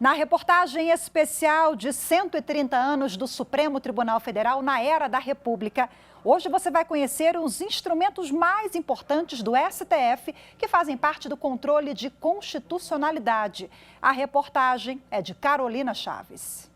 Na reportagem especial de 130 anos do Supremo Tribunal Federal na Era da República, hoje você vai conhecer os instrumentos mais importantes do STF que fazem parte do controle de constitucionalidade. A reportagem é de Carolina Chaves.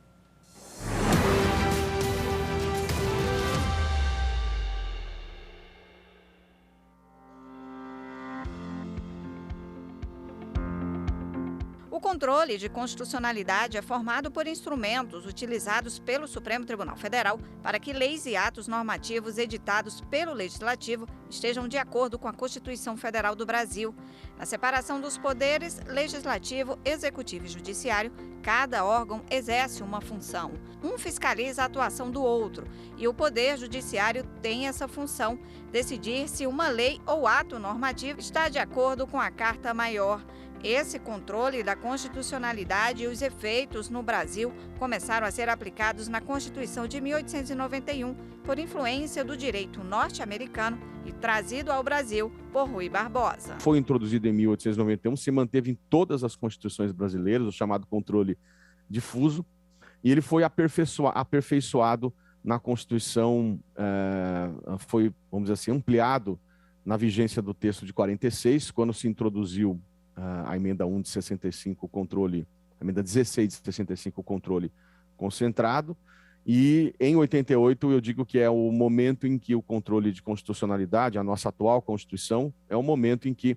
O controle de constitucionalidade é formado por instrumentos utilizados pelo Supremo Tribunal Federal para que leis e atos normativos editados pelo Legislativo estejam de acordo com a Constituição Federal do Brasil. Na separação dos poderes legislativo, executivo e judiciário, cada órgão exerce uma função. Um fiscaliza a atuação do outro e o Poder Judiciário tem essa função, decidir se uma lei ou ato normativo está de acordo com a Carta Maior. Esse controle da constitucionalidade e os efeitos no Brasil começaram a ser aplicados na Constituição de 1891, por influência do direito norte-americano e trazido ao Brasil por Rui Barbosa. Foi introduzido em 1891, se manteve em todas as constituições brasileiras, o chamado controle difuso, e ele foi aperfeiçoado na Constituição, foi, vamos dizer assim, ampliado na vigência do texto de 46, quando se introduziu a emenda 1 de 65, a emenda 16 de 65, o controle concentrado, e em 88 eu digo que é o momento em que o controle de constitucionalidade, a nossa atual Constituição, é o momento em que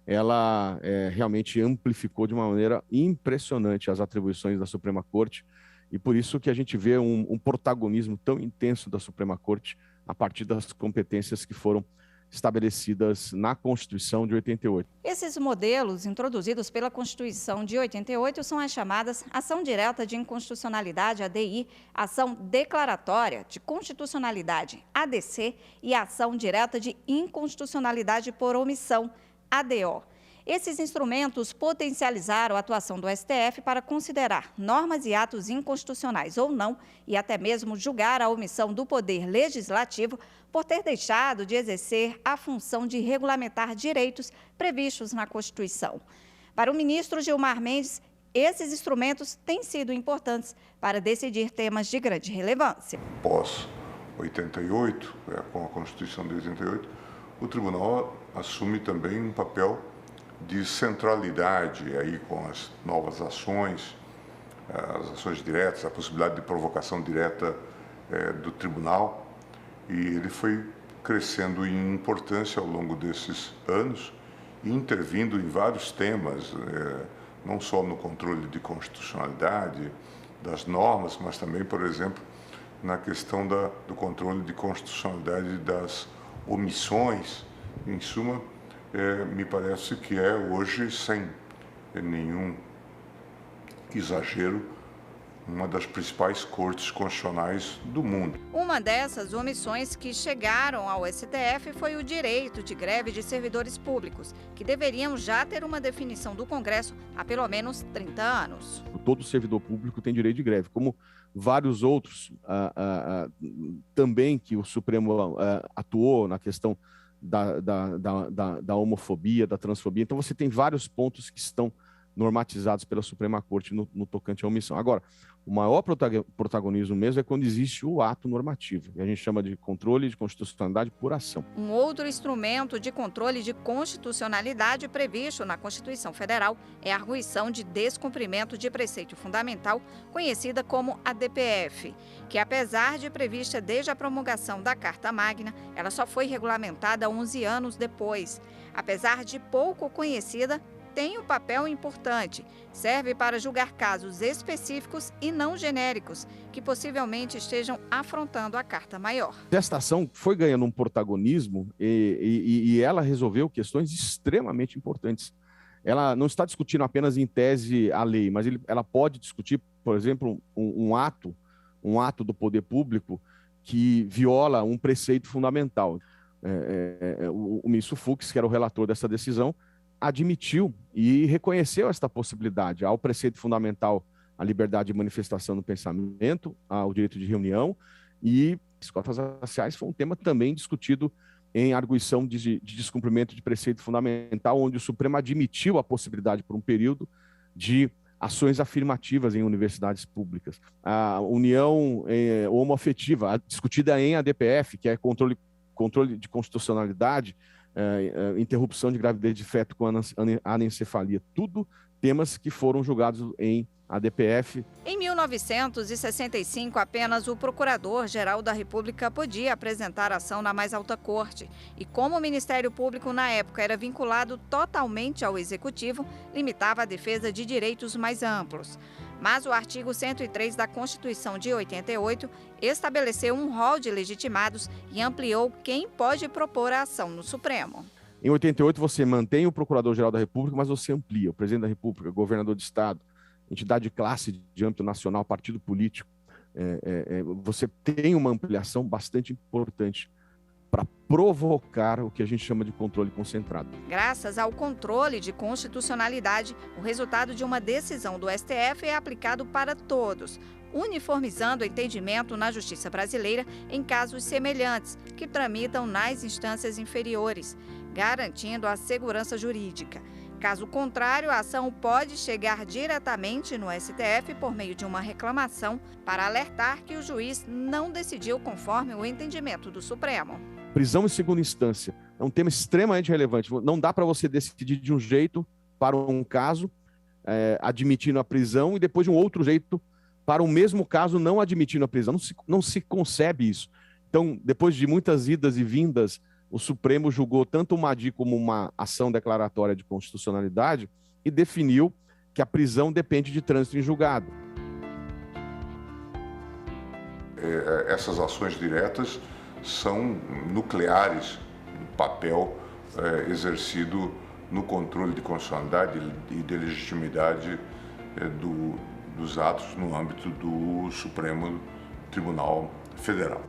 ela realmente amplificou de uma maneira impressionante as atribuições da Suprema Corte, e por isso que a gente vê um protagonismo tão intenso da Suprema Corte a partir das competências que foram estabelecidas na Constituição de 88. Esses modelos introduzidos pela Constituição de 88 são as chamadas Ação Direta de Inconstitucionalidade, ADI, Ação Declaratória de Constitucionalidade, ADC, e Ação Direta de Inconstitucionalidade por Omissão, ADO. Esses instrumentos potencializaram a atuação do STF para considerar normas e atos inconstitucionais ou não, e até mesmo julgar a omissão do Poder Legislativo por ter deixado de exercer a função de regulamentar direitos previstos na Constituição. Para o ministro Gilmar Mendes, esses instrumentos têm sido importantes para decidir temas de grande relevância. Pós 88, com a Constituição de 88, o Tribunal assume também um papel de centralidade aí com as novas ações, as ações diretas, a possibilidade de provocação direta do Tribunal, e ele foi crescendo em importância ao longo desses anos e intervindo em vários temas, não só no controle de constitucionalidade das normas, mas também, por exemplo, na questão do controle de constitucionalidade das omissões. Em suma, me parece que é hoje, sem nenhum exagero, uma das principais cortes constitucionais do mundo. Uma dessas omissões que chegaram ao STF foi o direito de greve de servidores públicos, que deveriam já ter uma definição do Congresso há pelo menos 30 anos. Todo servidor público tem direito de greve, como vários outros também que o Supremo atuou na questão da homofobia, da transfobia. Então você tem vários pontos que estão normatizados pela Suprema Corte no tocante à omissão. Agora, o maior protagonismo mesmo é quando existe o ato normativo, e a gente chama de controle de constitucionalidade por ação. Um outro instrumento de controle de constitucionalidade previsto na Constituição Federal é a arguição de descumprimento de preceito fundamental, conhecida como a DPF, que apesar de prevista desde a promulgação da Carta Magna, ela só foi regulamentada 11 anos depois. Apesar de pouco conhecida, tem um papel importante. Serve para julgar casos específicos e não genéricos, que possivelmente estejam afrontando a Carta Maior. Esta ação foi ganhando um protagonismo e ela resolveu questões extremamente importantes. Ela não está discutindo apenas em tese a lei, mas ela pode discutir, por exemplo, um ato do poder público que viola um preceito fundamental. O ministro Fux, que era o relator dessa decisão, admitiu e reconheceu esta possibilidade ao preceito fundamental, à liberdade de manifestação do pensamento, ao direito de reunião, e as cotas raciais foi um tema também discutido em arguição de descumprimento de preceito fundamental, onde o Supremo admitiu a possibilidade por um período de ações afirmativas em universidades públicas. A união homoafetiva, discutida em ADPF, que é controle de constitucionalidade, interrupção de gravidez de feto com anencefalia, tudo temas que foram julgados em ADPF. Em 1965, apenas o Procurador-Geral da República podia apresentar ação na mais alta corte. E como o Ministério Público, na época, era vinculado totalmente ao Executivo, limitava a defesa de direitos mais amplos. Mas o artigo 103 da Constituição de 88 estabeleceu um rol de legitimados e ampliou quem pode propor a ação no Supremo. Em 88, você mantém o Procurador-Geral da República, mas você amplia o Presidente da República, Governador de Estado, entidade de classe de âmbito nacional, partido político. Você tem uma ampliação bastante importante para provocar o que a gente chama de controle concentrado. Graças ao controle de constitucionalidade, o resultado de uma decisão do STF é aplicado para todos, uniformizando o entendimento na justiça brasileira em casos semelhantes, que tramitam nas instâncias inferiores, garantindo a segurança jurídica. Caso contrário, a ação pode chegar diretamente no STF por meio de uma reclamação para alertar que o juiz não decidiu conforme o entendimento do Supremo. Prisão em segunda instância é um tema extremamente relevante. Não dá para você decidir de um jeito para um caso, admitindo a prisão, e depois de um outro jeito para o mesmo caso, não admitindo a prisão. Não se concebe isso. Então, depois de muitas idas e vindas, o Supremo julgou tanto o MADI como uma ação declaratória de constitucionalidade e definiu que a prisão depende de trânsito em julgado. Essas ações diretas são nucleares do papel exercido no controle de constitucionalidade e de legitimidade dos atos no âmbito do Supremo Tribunal Federal.